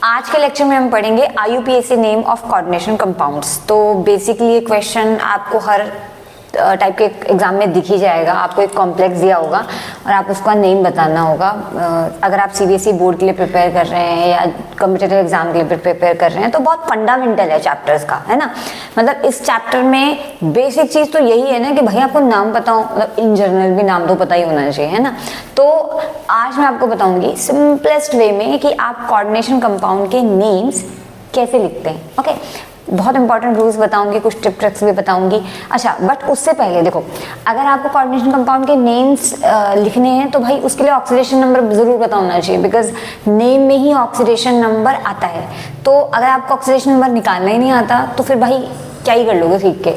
आज के लेक्चर में हम पढ़ेंगे IUPAC name of coordination compounds. तो बेसिकली ये क्वेश्चन आपको हर टाइप के एग्जाम में दिख ही जाएगा। आपको एक कॉम्प्लेक्स दिया होगा और आप उसका नेम बताना होगा। अगर आप CBSE बोर्ड के लिए प्रिपेयर कर रहे हैं या कॉम्पिटिटिव एग्जाम के लिए प्रिपेयर कर रहे हैं तो बहुत फंडामेंटल है चैप्टर्स का, है ना। मतलब इस चैप्टर में बेसिक चीज़ तो यही है ना कि भाई आपको नाम पता हो, मतलब इन जनरल भी नाम तो पता ही होना चाहिए, है ना। तो आज मैं आपको बताऊंगी सिंपलेस्ट वे में कि आप कोऑर्डिनेशन कंपाउंड के नेम्स कैसे लिखते हैं। ओके, बहुत इंपॉर्टेंट रूल्स बताऊंगी, कुछ टिप ट्रिक्स भी बताऊंगी। अच्छा, बट उससे पहले देखो, अगर आपको कोऑर्डिनेशन कंपाउंड के नेम्स लिखने हैं तो भाई उसके लिए ऑक्सीडेशन नंबर जरूर पता होना चाहिए, बिकॉज नेम में ही ऑक्सीडेशन नंबर आता है। तो अगर आपको ऑक्सीडेशन नंबर निकालना ही नहीं आता तो फिर भाई क्या ही कर लोगे सीख के,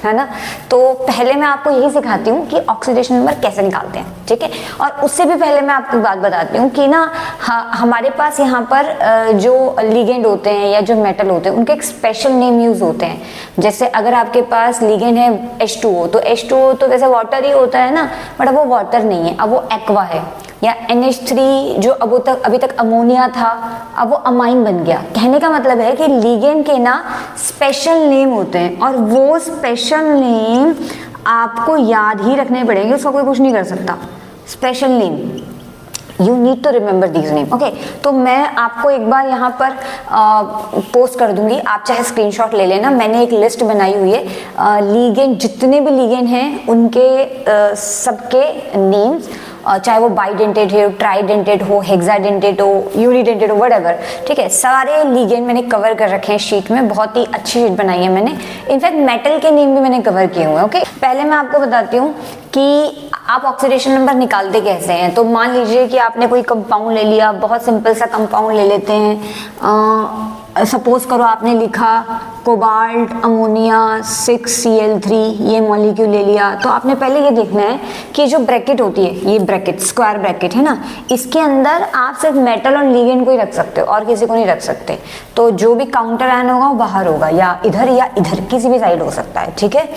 है ना। तो पहले मैं आपको यही सिखाती हूँ कि ऑक्सीडेशन नंबर कैसे निकालते हैं, ठीक है। और उससे भी पहले मैं आपको बात बताती हूँ कि ना हमारे पास यहाँ पर जो लिगेंड होते हैं या जो मेटल होते हैं उनके एक स्पेशल नेम यूज होते हैं। जैसे अगर आपके पास लिगेंड है H2O, तो H2O तो वैसे वाटर ही होता है ना, बट अब वो वाटर नहीं है, अब वो एक्वा है। या NH3 जो अभी तक अमोनिया था, अब वो अमाइन बन गया। कहने का मतलब है कि लिगेंड के ना स्पेशल नेम होते हैं और वो स्पेशल नेम आपको याद ही रखने पड़ेंगे, उसका कोई कुछ नहीं कर सकता। Special name you need to remember these name. Okay, तो मैं आपको एक बार यहाँ पर पोस्ट कर दूंगी, आप चाहे स्क्रीनशॉट ले लेना। मैंने एक लिस्ट बनाई हुई है लिगेंड, जितने भी लिगेंड हैं उनके सबके नेम्स, चाहे वो बाइडेंटेड हो, ट्राइडेंटेड हो, हेक्साडेंटेड हो, यूनिडेंटेड हो, व्हाटएवर, ठीक है। सारे लिगेंड मैंने कवर कर रखे हैं शीट में, बहुत ही अच्छी शीट बनाई है मैंने। इनफैक्ट मेटल के नेम भी मैंने कवर किए हुए हैं। ओके, पहले मैं आपको बताती हूँ कि आप ऑक्सीडेशन नंबर निकालते कैसे हैं। तो मान लीजिए कि आपने कोई कंपाउंड ले लिया, बहुत सिंपल सा कंपाउंड ले लेते हैं। सपोज करो आपने लिखा कोबाल्ट अमोनिया 6Cl3, ये मॉलिक्यूल ले लिया। तो आपने पहले ये देखना है कि जो ब्रैकेट होती है, ये ब्रैकेट स्क्वायर ब्रैकेट है ना, इसके अंदर आप सिर्फ मेटल और लिगेंड को ही रख सकते हो और किसी को नहीं रख सकते। तो जो भी काउंटर आयन होगा वो बाहर होगा, या इधर किसी भी साइड हो सकता है, ठीक है।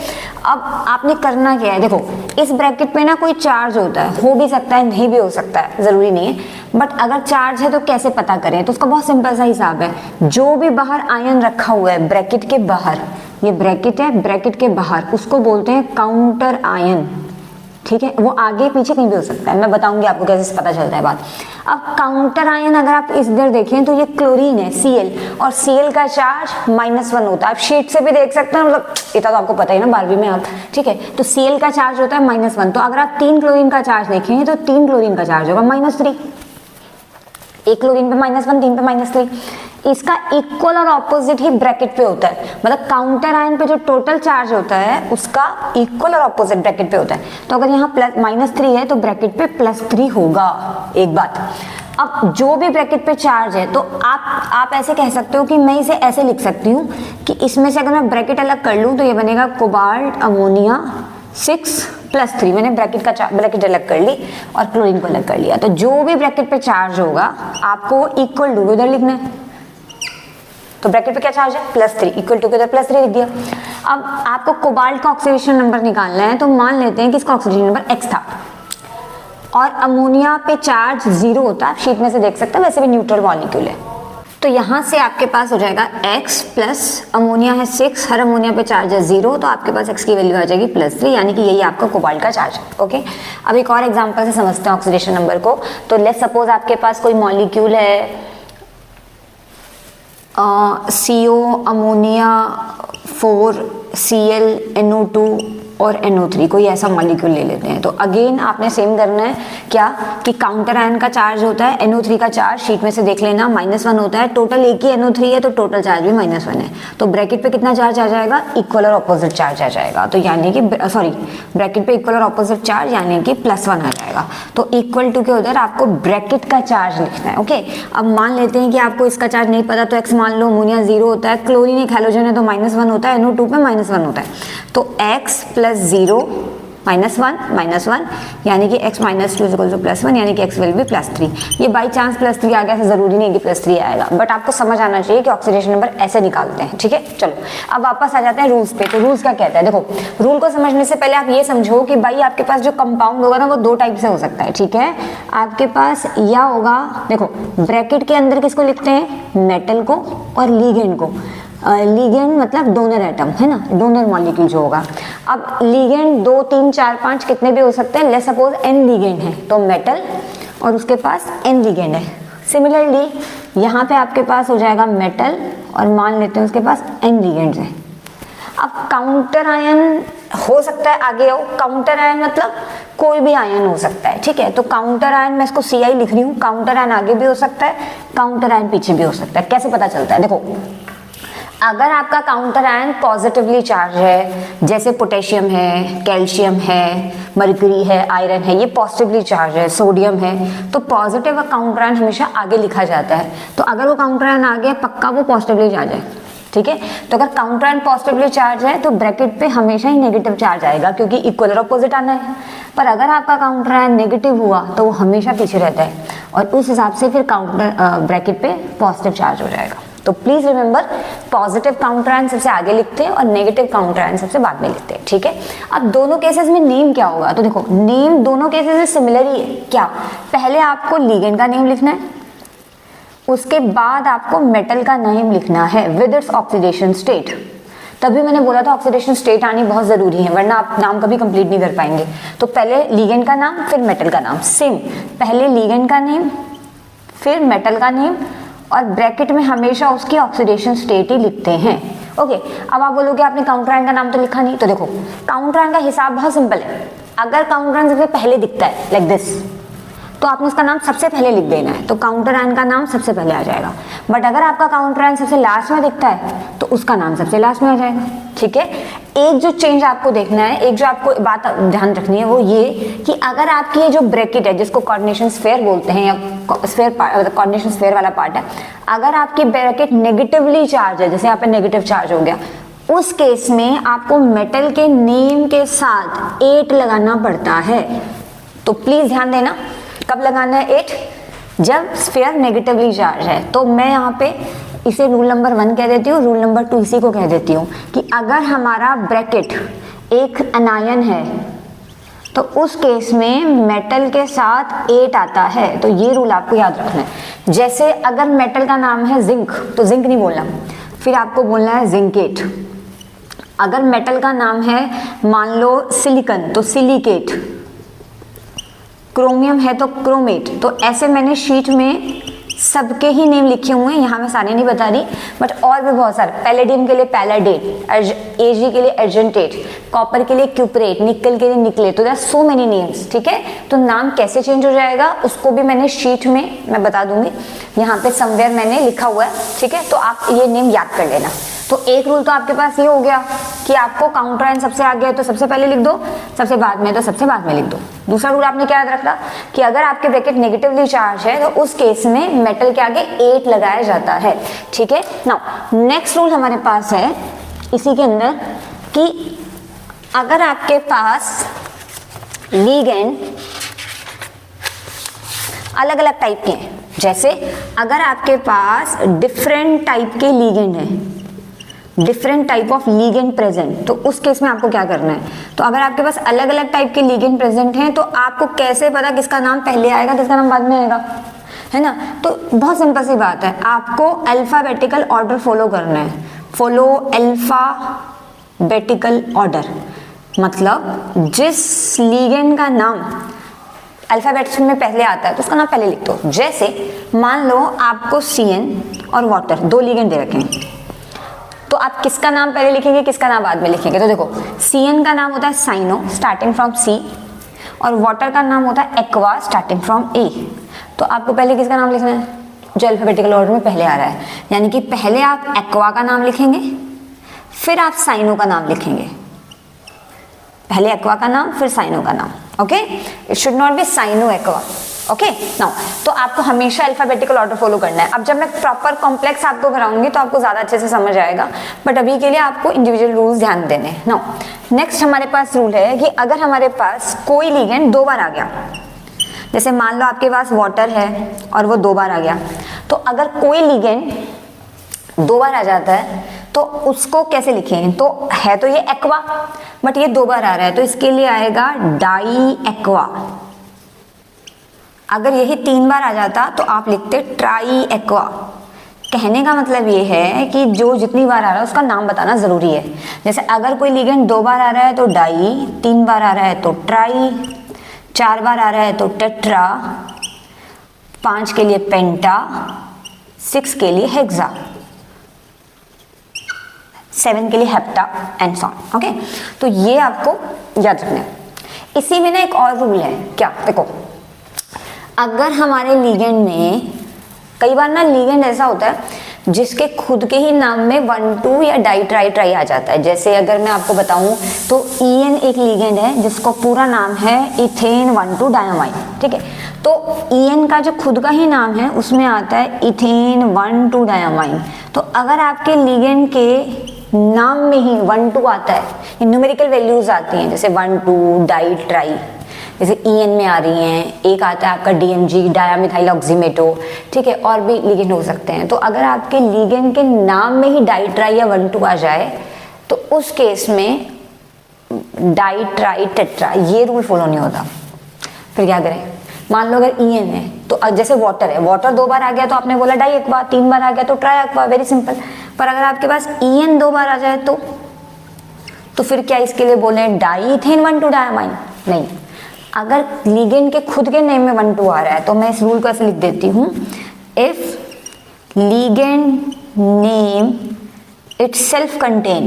अब आपने करना क्या है, देखो इस ब्रैकेट पे ना कोई चार्ज होता है, हो भी सकता है नहीं भी हो सकता है, जरूरी नहीं है। बट अगर चार्ज है तो कैसे पता करें, तो उसका बहुत सिंपल सा हिसाब है। जो भी बाहर आयन रखा हुआ है ब्रैकेट के बाहर, ये ब्रैकेट है, ब्रैकेट के बाहर, उसको बोलते हैं काउंटर आयन, ठीक है। वो आगे पीछे कहीं भी हो सकता है, मैं बताऊंगी आपको कैसे पता चलता है बात। अब काउंटर आयन अगर आप इधर देखें तो ये क्लोरीन है Cl, और Cl का चार्ज -1 होता है। आप शीट से भी देख सकते हैं, मतलब इतना तो आपको पता ही ना 12वीं में आप, ठीक है। तो Cl का चार्ज होता है -1। तो अगर आप 3 क्लोरीन का चार्ज देखेंगे तो 3 क्लोरीन का चार्ज होगा -3, एक क्लोरीन पे -1, 3 पे -3। इसका इक्वल और ऑपोजिट ही ब्रैकेट पे होता है, मतलब काउंटर आयन पे जो टोटल चार्ज होता है उसका इक्वल और ऑपोजिट ब्रैकेट पे होता है। तो अगर यहाँ -3 है तो ब्रैकेट पे +3 होगा। एक बात, अब जो भी ब्रैकेट पे चार्ज है तो आप ऐसे कह सकते हो कि मैं इसे ऐसे लिख सकती हूँ कि इसमें से अगर मैं ब्रैकेट अलग कर लूँ तो ये बनेगा कोबाल्ट अमोनिया 6+3। मैंने ब्रैकेट अलग कर ली और क्लोरीन को अलग कर लिया। तो जो भी ब्रैकेट पे चार्ज होगा आपको इक्वल टू उधर लिखना है। तो ब्रैकेट पे क्या चार्ज है, +3, इक्वल टू के उधर +3 लिख दिया। अब आपको कोबाल्ट का ऑक्सीडेशन नंबर निकालना है, तो मान लेते हैं कि इसका ऑक्सीडेशन नंबर X था और अमोनिया पे चार्ज 0 होता है। आप शीट में से देख सकते हैं, वैसे भी न्यूट्रल मॉलिक्यूल है। तो यहाँ से आपके पास हो जाएगा X प्लस अमोनिया है 6, हर अमोनिया पे चार्ज है 0, तो आपके पास X की वैल्यू आ जाएगी +3, यानी कि यही आपका कोबाल्ट का चार्ज है। ओके, अब एक और एग्जांपल से समझते हैं ऑक्सीडेशन नंबर को। तो लेट्स सपोज आपके पास कोई मॉलिक्यूल है CO अमोनिया 4Cl NO2 और NO3, कोई ऐसा मॉलिक्यूल ले लेते हैं। तो अगेन आपने सेम करना है क्या कि काउंटर आयन का चार्ज होता है, NO3 का चार्ज शीट में से देख लेना -1 होता है। टोटल एक ही NO3 है तो टोटल चार्ज भी -1 है। तो ब्रैकेट पे कितना चार्ज आ जाएगा, इक्वल और ऑपोजिट चार्ज आ जाएगा। तो यानी कि ब्रैकेट पे इक्वल और ऑपोजिट चार्ज यानी कि +1 आ जाएगा। तो इक्वल टू के उधर आपको ब्रैकेट का चार्ज लिखना है। ओके, अब मान लेते हैं कि आपको इसका चार्ज नहीं पता, तो X मान लो, अमोनिया 0 होता है, क्लोरीन एक हैलोजन है तो -1 होता है, NO2 पे -1 होता है। तो X + 0 -1 यानी कि x -2 = +1 यानी कि x विल बी +3। ये बाई चांस +3 आ गया, ऐसा जरूरी नहीं कि +3 आएगा, बट आपको समझ आना चाहिए कि ऑक्सीडेशन नंबर ऐसे निकालते हैं, ठीक है। चलो अब वापस आ जाते हैं रूल्स पे। तो रूल्स क्या कहता है, देखो रूल को समझने से पहले आप ये समझो कि भाई आपके पास जो कंपाउंड होगा ना वो 2 टाइप से हो सकता है, ठीक है। आपके पास या होगा, देखो ब्रैकेट के अंदर किसको लिखते हैं, मेटल को और लीगेंड को। लीगेंड मतलब डोनर एटम है ना, डोनर मॉलिक्यूल जो होगा। अब लीगेंड 2 3 4 5 कितने भी हो सकते हैं, लेट्स सपोज n लीगेंड है तो मेटल और उसके पास n लीगेंड है। सिमिलरली यहाँ पे आपके पास हो जाएगा मेटल और मान लेते हैं उसके पास n लीगेंड्स है। अब काउंटर आयन हो सकता है आगे हो, काउंटर आयन मतलब कोई भी आयन हो सकता है, ठीक है। तो काउंटर आयन मैं इसको Ci लिख रही हूँ, काउंटर आयन आगे भी हो सकता है, काउंटर आयन पीछे भी हो सकता है। कैसे पता चलता है, देखो अगर आपका काउंटर आयन पॉजिटिवली चार्ज है, जैसे पोटेशियम है, कैल्शियम है, मर्क्यूरी है, आयरन है, ये पॉजिटिवली चार्ज है, सोडियम है, तो पॉजिटिव काउंटर आयन हमेशा आगे लिखा जाता है। तो अगर वो काउंटर आयन आ गया पक्का वो पॉजिटिवली चार्ज है, ठीक है। तो अगर काउंटर आयन पॉजिटिवली चार्ज है तो ब्रैकेट पे हमेशा ही नेगेटिव चार्ज आएगा क्योंकि इक्वल और अपोजिट आना है। पर अगर आपका काउंटर आयन नेगेटिव हुआ तो वो हमेशा पीछे रहता है और उस हिसाब से फिर काउंटर ब्रैकेट पे पॉजिटिव चार्ज हो जाएगा। तो please remember, positive counter ion सबसे आगे लिखते हैं और नेगेटिव काउंटर आयन सबसे बाद में लिखते हैं, ठीक है। अब दोनों केसेस में नेम क्या होगा, तो देखो नेम दोनों केसेस में सिमिलर ही है। क्या, पहले आपको लीगेंड का नेम लिखना है, उसके बाद आपको मेटल का नेम लिखना है विद इट्स ऑक्सीडेशन स्टेट। तभी मैंने बोला था ऑक्सीडेशन स्टेट आनी बहुत जरूरी है, वरना आप नाम कभी कंप्लीट नहीं कर पाएंगे। तो पहले लीगेंड का नाम फिर मेटल का नाम, सेम पहले लीगेंड का नेम फिर मेटल का नेम और ब्रैकेट में हमेशा उसकी ऑक्सीडेशन स्टेट ही लिखते हैं। ओके, अब आप बोलोगे आपने काउंटर आयन का नाम तो लिखा नहीं। तो देखो काउंटर आयन का हिसाब बहुत सिंपल है, अगर काउंटर आयन सबसे पहले दिखता है लाइक दिस तो आपने उसका नाम सबसे पहले लिख देना है, तो काउंटर आयन का नाम सबसे पहले आ जाएगा। बट अगर आपका काउंटर आयन सबसे लास्ट में दिखता है तो उसका नाम सबसे लास्ट में आ जाएगा, ठीक है। एक जो चेंज आपको देखना है, एक जो आपको बात ध्यान रखनी है वो ये कि अगर आपकी ये जो ब्रैकेट है जिसको कोऑर्डिनेशन स्फीयर बोलते हैं या स्फीयर कोऑर्डिनेशन स्फीयर वाला पार्ट है, अगर आपकी ब्रैकेट नेगेटिवली चार्ज है, जैसे यहाँ पे नेगेटिव चार्ज हो गया, उस केस में आपको मेटल के नेम के साथ 8 लगाना पड़ता है। तो प्लीज ध्यान देना, कब लगाना है 8, जब स्फीयर नेगेटिवली चार्ज है। तो मैं यहाँ पे इसे रूल नंबर 1 कह देती हूँ, रूल नंबर 2 इसी को कह देती हूँ कि अगर हमारा ब्रैकेट एक अनायन है तो उस केस में मेटल के साथ 8 आता है। तो ये रूल आपको याद रखना है। जैसे अगर मेटल का नाम है जिंक तो जिंक नहीं बोलना, फिर आपको बोलना है जिंकेट। अगर मेटल का नाम है मान लो सिलिकॉन तो सिलिकेट, क्रोमियम है तो क्रोमेट। तो ऐसे मैंने शीट में सबके ही नेम लिखे हुए हैं, यहाँ मैं सारे नहीं बता रही, बट और भी बहुत सारे। पैलेडियम के लिए पैलाडेट, एजी के लिए अर्जेंटेट, कॉपर के लिए क्यूपरेट, निकल के लिए निकलेट। तो there are so many names, ठीक है। तो नाम कैसे चेंज हो जाएगा उसको भी मैंने शीट में मैं बता दूंगी, यहाँ पे समवेयर मैंने लिखा हुआ है, ठीक है। तो आप ये नेम याद कर लेना। तो एक रूल तो आपके पास ये हो गया कि आपको काउंटर आयन सबसे आगे है तो सबसे पहले लिख दो, सबसे बाद में तो सबसे बाद में लिख दो। दूसरा रूल आपने क्या याद रखना कि अगर आपके ब्रैकेट नेगेटिवली चार्ज है तो उस केस में मेटल के आगे 8 लगाया जाता है, ठीक है। नाउ नेक्स्ट रूल हमारे पास है इसी के अंदर कि अगर आपके पास लीगेंड अलग अलग टाइप के हैं, जैसे अगर आपके पास डिफरेंट टाइप के लीगेंड है, different type of ligand present, तो उस केस में आपको क्या करना है। तो अगर आपके पास अलग अलग टाइप के लीगेंड प्रेजेंट हैं तो आपको कैसे पता किसका नाम पहले आएगा किसका नाम बाद में आएगा, है ना। तो बहुत सिंपल सी बात है, आपको अल्फाबेटिकल ऑर्डर फॉलो करना है। फॉलो अल्फाबेटिकल ऑर्डर मतलब जिस लीगेंड का नाम अल्फाबेट्स में पहले आता है तो उसका नाम पहले लिख दो। जैसे मान लो आपको CN और वाटर 2 लीगेंड दे रखे हैं, तो आप किसका नाम पहले लिखेंगे किसका नाम बाद में लिखेंगे। तो देखो CN का नाम होता है साइनो स्टार्टिंग फ्रॉम C और वाटर का नाम होता है एक्वा स्टार्टिंग फ्रॉम A। तो आपको पहले किसका नाम लिखना है जो अल्फाबेटिकल ऑर्डर में पहले आ रहा है, यानी कि पहले आप एक्वा का नाम लिखेंगे फिर आप साइनो का नाम लिखेंगे, पहले एक्वा का नाम फिर साइनो का नाम। Okay, it should not be cyano aqua, okay now, तो आपको हमेशा अल्फाबेटिकल ऑर्डर फॉलो करना है। अब जब मैं प्रॉपर कॉम्प्लेक्स आपको कराऊंगी तो आपको ज्यादा अच्छे से समझ आएगा, बट अभी के लिए आपको इंडिविजुअल रूल्स ध्यान देने हैं। नाउ नेक्स्ट हमारे पास रूल है कि अगर हमारे पास कोई लिगेंड 2 बार आ गया, जैसे मान लो आपके पास वाटर है और वो 2 बार आ गया, तो अगर कोई लिगेंड 2 बार आ जाता है तो उसको कैसे लिखें? तो है तो ये एक्वा, बट ये 2 बार आ रहा है तो इसके लिए आएगा डाई एक्वा। अगर यही 3 बार आ जाता तो आप लिखते ट्राई एक्वा। कहने का मतलब ये है कि जो जितनी बार आ रहा है उसका नाम बताना जरूरी है। जैसे अगर कोई लिगेंड 2 बार आ रहा है तो डाई, 3 बार आ रहा है तो ट्राई, 4 बार आ रहा है तो टेट्रा, 5 के लिए पेंटा, 6 के लिए हेक्सा, 7 के लिए hepta and so on. Okay, तो ये आपको याद रखना है। इसी में ना एक और रूल है, क्या देखो, अगर हमारे लिगेंड में कई बार ना लिगेंड ऐसा होता है जिसके खुद के ही नाम में 1,2 या डाई ट्राई ट्राई आ जाता है। जैसे अगर मैं आपको बताऊं तो EN एक लिगेंड है जिसको पूरा नाम है इथेन 1,2 डायमाइन, ठीक है। तो EN का जो खुद का ही नाम है उसमें आता है इथेन 1,2 डायमाइन। तो अगर आपके लिगेंड के नाम में ही 1,2 आता है, ये न्यूमेरिकल वैल्यूज आती हैं, जैसे 1,2 डाई ट्राई, जैसे EN में आ रही हैं, एक आता है आपका DMG डायामिथाइल ऑक्सीमेटो, ठीक है, और भी लिगेंड हो सकते हैं। तो अगर आपके लिगेंड के नाम में ही डाई ट्राई या 1,2 आ जाए तो उस केस में डाई ट्राई टेट्रा ये रूल फॉलो नहीं होता। फिर क्या करें? मान लो अगर EN है तो जैसे वाटर है, वाटर 2 बार आ गया तो आपने बोला डाई एक्वा, 3 बार आ गया तो ट्राई एक्वा, वेरी सिंपल। पर अगर आपके पास EN 2 बार आ जाए तो फिर क्या इसके लिए बोले डाई इथेन 1,2 डायमाइन? नहीं, अगर लिगेंड के खुद के नेम में 1,2 आ रहा है तो मैं इस रूल को ऐसे लिख देती हूँ, if ligand name itself contain,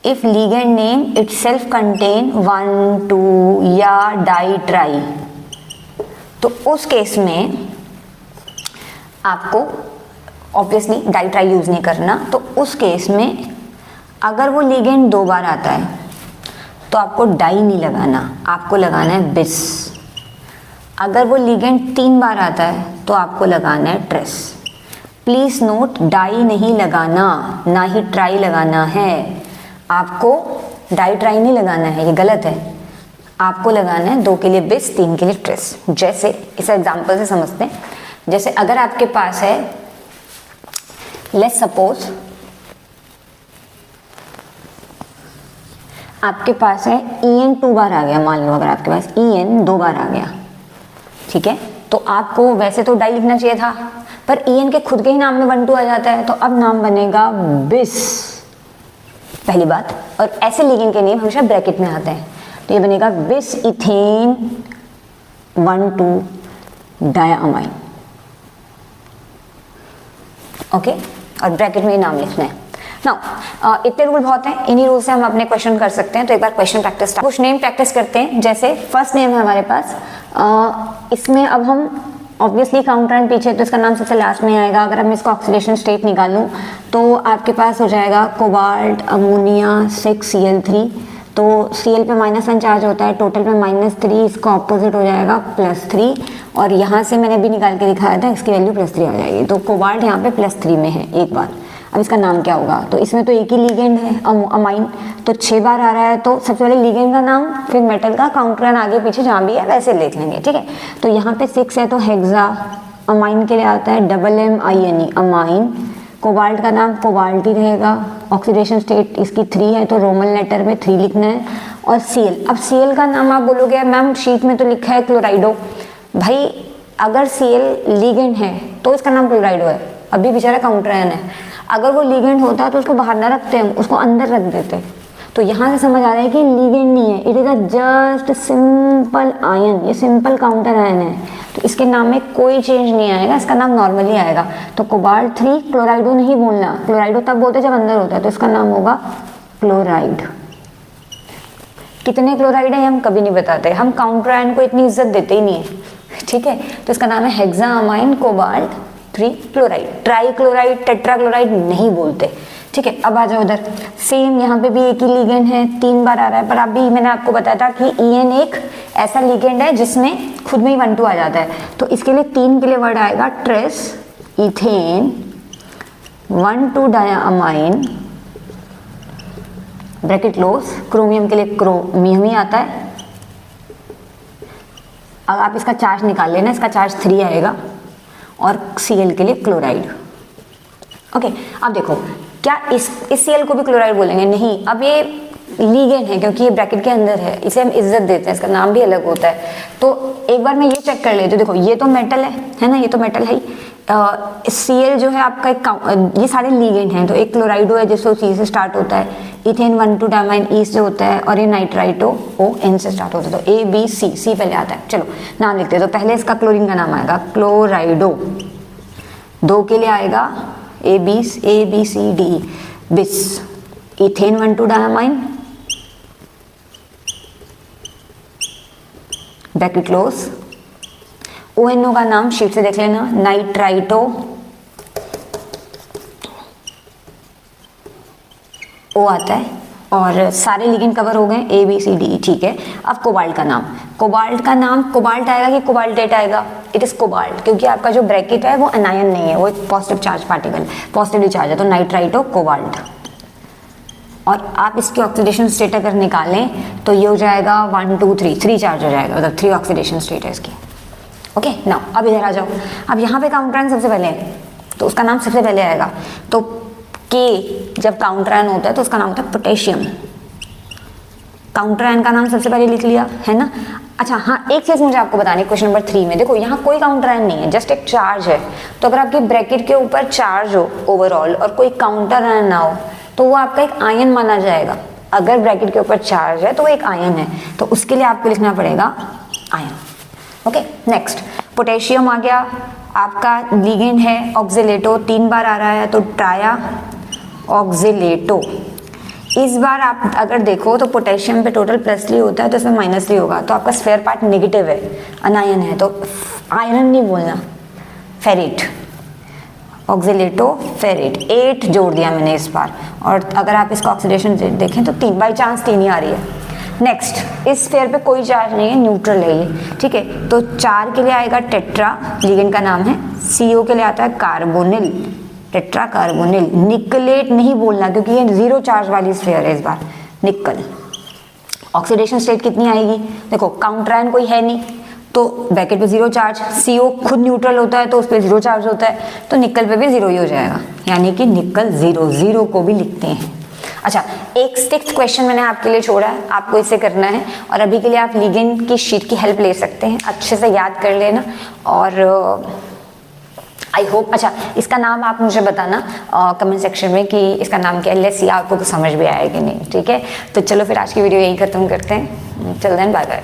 if ligand name itself contain 1, 2 या डाई ट्राई, तो उस केस में आपको ऑब्वियसली डाई ट्राई यूज नहीं करना। तो उस केस में अगर वो लिगेंड 2 बार आता है तो आपको डाई नहीं लगाना, आपको लगाना है बिस। अगर वो लिगेंड 3 बार आता है तो आपको लगाना है ट्रेस। प्लीज नोट, डाई नहीं लगाना, ना ही ट्राई लगाना है। आपको डाई ट्राई नहीं लगाना है, ये गलत है। आपको लगाना है 2 के लिए बिस, 3 के लिए ट्रेस। जैसे इस एग्जांपल से समझते हैं, जैसे अगर आपके पास है, लेट्स सपोज आपके पास है EN 2 बार आ गया, मान लो अगर आपके पास EN 2 बार आ गया, ठीक है, तो आपको वैसे तो डाई लिखना चाहिए था, पर EN के खुद के ही नाम में 1,2 आ जाता है, तो अब नाम बनेगा बिस, पहली बात। और ऐसे लिगेंड के नेम हमेशा ब्रैकेट में आते हैं, तो ये बनेगा बिस इथेन 1,2 डायमाइन, ओके, और ब्रैकेट में ही नाम लिखना है। नाउ इतने रूल बहुत हैं, इन्हीं रूल से हम अपने क्वेश्चन कर सकते हैं। तो एक बार क्वेश्चन प्रैक्टिस, कुछ नेम प्रैक्टिस करते हैं। जैसे फर्स्ट नेम है हमारे पास, इसमें अब हम ऑब्वियसली काउंटर एंड पीछे, तो इसका नाम सबसे लास्ट में आएगा। अगर मैं इसका ऑक्सीडेशन स्टेट निकालूं तो आपके पास हो जाएगा कोबाल्ट अमोनिया 6Cl3, तो Cl पे -1 चार्ज होता है, टोटल पे -3, इसका ऑपोजिट हो जाएगा +3, और यहाँ से मैंने भी निकाल के दिखाया था, इसकी वैल्यू +3 आ जाएगी। तो कोबाल्ट यहाँ पे +3 में है एक बार। अब इसका नाम क्या होगा? तो इसमें तो एक ही लिगेंड है अमाइन, तो 6 बार आ रहा है, तो सबसे पहले लिगेंड का नाम, फिर मेटल का, काउंटर एंड आगे पीछे जहाँ भी है वैसे लिख लेंगे, ठीक है। तो यहाँ पे 6 है तो हेक्सा, अमाइन के लिए आता है MMINE अमाइन, कोबाल्ट का नाम कोबाल्ट ही रहेगा, ऑक्सीडेशन स्टेट इसकी 3 है तो रोमन लेटर में 3 लिखना है, और Cl। अब Cl का नाम आप बोलोगे मैम शीट में तो लिखा है क्लोराइडो, भाई अगर Cl लिगेंड है तो इसका नाम क्लोराइडो है, अभी बेचारा काउंटर आयन है। अगर वो लिगेंड होता तो उसको बाहर ना रखते हम, उसको अंदर रख देते। तो यहाँ से समझ आ रहा है कि लिगेंड नहीं है, it is a just simple ion, ये सिंपल काउंटर आयन है, तो इसके नाम में कोई चेंज नहीं आएगा, इसका नाम नॉर्मली आएगा। तो कोबाल्ट 3 क्लोराइडो नहीं बोलना, क्लोराइडो तब बोलते जब अंदर होता है, तो इसका नाम होगा क्लोराइड। कितने क्लोराइड है हम कभी नहीं बताते, हम काउंटर आयन को इतनी इज्जत देते ही नहीं है, ठीक है। तो इसका नाम है hexa amine cobalt 3 chloride. Try chloride tetra chloride नहीं बोलते, ठीक है, अब आ जाओ उधर। सेम यहाँ पे भी एक ही लिगेंड है, 3 बार आ रहा है, पर अभी मैंने आपको बताया था कि EN एक ऐसा लिगेंड है जिसमें खुद में ही 1 2 आ जाता है। तो इसके लिए 3 के लिए वर्ड आएगा trace ethane 1 2 diamine bracket close. Chromium के लिए क्रोमियम ही आता है। अब आप इसका चार्ज निकाल लेना, इसका चार्ज 3 आएगा, और Cl के लिए क्लोराइड। ओके, अब देखो क्या इस Cl को भी क्लोराइड बोलेंगे? नहीं, अब ये लीगेंड है क्योंकि ये ब्रैकेट के अंदर है, इसे हम इज्जत देते हैं, इसका नाम भी अलग होता है। तो एक बार मैं ये चेक कर लेती हूँ। देखो ये तो मेटल है ना, ये तो मेटल है ही। Cl जो है आपका एक, ये सारे लीगेंड हैं, तो एक क्लोराइडो है जिसको C से स्टार्ट होता है, इथेन 1 2 डायमाइन E से होता है, और ये नाइट्राइटो ON से स्टार्ट होता है। तो ABC पहले आता है। चलो नाम लिखते हैं। तो पहले इसका क्लोरीन का नाम आएगा क्लोराइडो, 2 के लिए आएगा ABCD बिस, ethane 1 2 diamine bracket close. ONO का नाम शीट से देख लेना, नाइट्राइटो O आता है, और सारे लिगेंड कवर हो गए ABCD। ठीक है, अब कोबाल्ट का नाम। कोबाल्ट का नाम कोबाल्ट आएगा कि कोबाल्टेट आएगा? इट इज कोबाल्ट, क्योंकि आपका जो ब्रैकेट है वो अनायन नहीं है, वो एक positive charge particle, positively charge है, तो नाइट्राइटो कोबाल्ट। और आप इसकी ऑक्सीडेशन स्टेट अगर निकालें तो ये हो जाएगा 1 2 3 चार्ज हो जाएगा, मतलब 3 ऑक्सीडेशन स्टेट है इसकी। ओके नाउ अब इधर आ जाओ। अब यहाँ पे काउंटर आयन सबसे पहले है, तो उसका नाम सबसे पहले आएगा। तो K जब काउंटर आयन होता है तो उसका नाम होता है पोटेशियम। काउंटर आयन का नाम सबसे पहले लिख लिया है ना। अच्छा हाँ, एक चीज मुझे आपको बतानी है क्वेश्चन नंबर 3 में। देखो यहाँ कोई काउंटर आयन नहीं है, जस्ट एक चार्ज है। तो अगर आपके ब्रैकेट के ऊपर चार्ज हो ओवरऑल और कोई काउंटर आयन ना हो तो वो आपका एक आयन माना जाएगा। अगर ब्रैकेट के ऊपर चार्ज है तो वो एक आयन है, तो उसके लिए आपको लिखना पड़ेगा आयन। ओके नेक्स्ट, पोटेशियम आ गया। आपका लिगेंड है ऑक्सीलेटो, 3 बार आ रहा है, तो ट्राया ऑक्सीलेटो। इस बार आप अगर देखो तो पोटेशियम पे टोटल +3 होता है, तो इसमें -3 होगा, तो आपका स्फेयर पार्ट नेगेटिव है, अनायन है, तो आयरन नहीं बोलना, फेरेट। ऑक्सीलेटो फेरेट 8 जोड़ दिया मैंने इस बार। और अगर आप इसका ऑक्सीडेशन देखें तो 3 बाई चांस 3 ही आ रही है। नेक्स्ट, इस स्फेयर पे कोई चार्ज नहीं है, न्यूट्रल है ये। ठीक है, तो 4 के लिए आएगा टेट्रा, लिगेंड का नाम है। CO के लिए आता है कार्बोनिल, टेट्रा कार्बोनिल। निकलेट नहीं बोलना क्योंकि ये 0 चार्ज वाली स्फेयर है इस बार, निकल। ऑक्सीडेशन स्टेट कितनी आएगी? देखो काउंटर आयन कोई है नहीं, तो ब्रैकेट पे 0 चार्ज, CO खुद न्यूट्रल होता है तो उस पर 0 चार्ज होता है, तो निकल पे भी 0 ही हो जाएगा, यानी कि निकल 0 को भी लिखते हैं। अच्छा, एक 6th क्वेश्चन मैंने आपके लिए छोड़ा है, आपको इसे करना है, और अभी के लिए आप लिगेंड की शीट की हेल्प ले सकते हैं, अच्छे से याद कर लेना। और आई होप, अच्छा इसका नाम आप मुझे बताना कमेंट सेक्शन में कि इसका नाम क्या है, लेट्स सी आपको कुछ समझ भी आया कि नहीं। ठीक है, तो चलो फिर आज की वीडियो यही खत्म करते हैं। चल देन, बाय बाय।